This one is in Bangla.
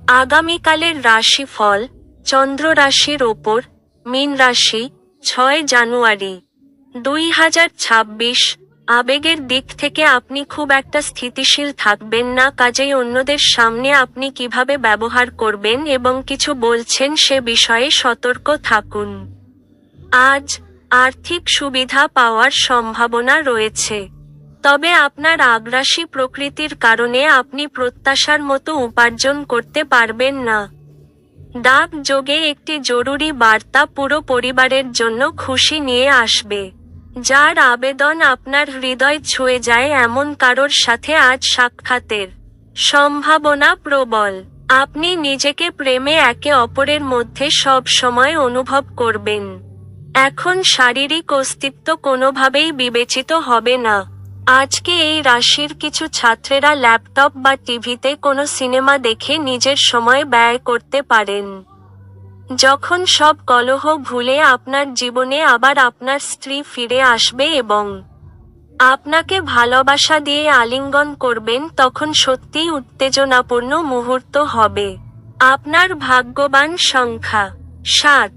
আগামীকালের রাশিফল, চন্দ্র রাশির ওপর, মীন রাশি, 6 জানুয়ারি 2026। আবেগের দিক থেকে আপনি খুব একটা স্থিতিশীল থাকবেন না, কাজেই অন্যদের সামনে আপনি কিভাবে ব্যবহার করবেন এবং কিছু বলছেন সে বিষয়ে সতর্ক থাকুন। আজ আর্থিক সুবিধা পাওয়ার সম্ভাবনা রয়েছে, তবে আপনার আগ্রাসী প্রকৃতির কারণে আপনি প্রত্যাশার মতো উপার্জন করতে পারবেন না। ডাক যোগে একটি জরুরি বার্তা পুরো পরিবারের জন্য খুশি নিয়ে আসবে। যার আবেদন আপনার হৃদয় ছুঁয়ে যায় এমন কারোর সাথে আজ সাক্ষাতের সম্ভাবনা প্রবল। আপনি নিজেকে প্রেমে একে অপরের মধ্যে সব সময় অনুভব করবেন। এখন শারীরিক অস্তিত্ব কোনোভাবেই বিবেচিত হবে না। আজকে এই রাশির কিছু ছাত্রেরা ল্যাপটপ বা টিভিতে কোনো সিনেমা দেখে নিজের সময় ব্যয় করতে পারেন। যখন সব কলহ ভুলে আপনার জীবনে আবার আপনার স্ত্রী ফিরে আসবে এবং আপনাকে ভালোবাসা দিয়ে আলিঙ্গন করবেন, তখন সত্যিই উত্তেজনাপূর্ণ মুহূর্ত হবে। আপনার ভাগ্যবান সংখ্যা 7।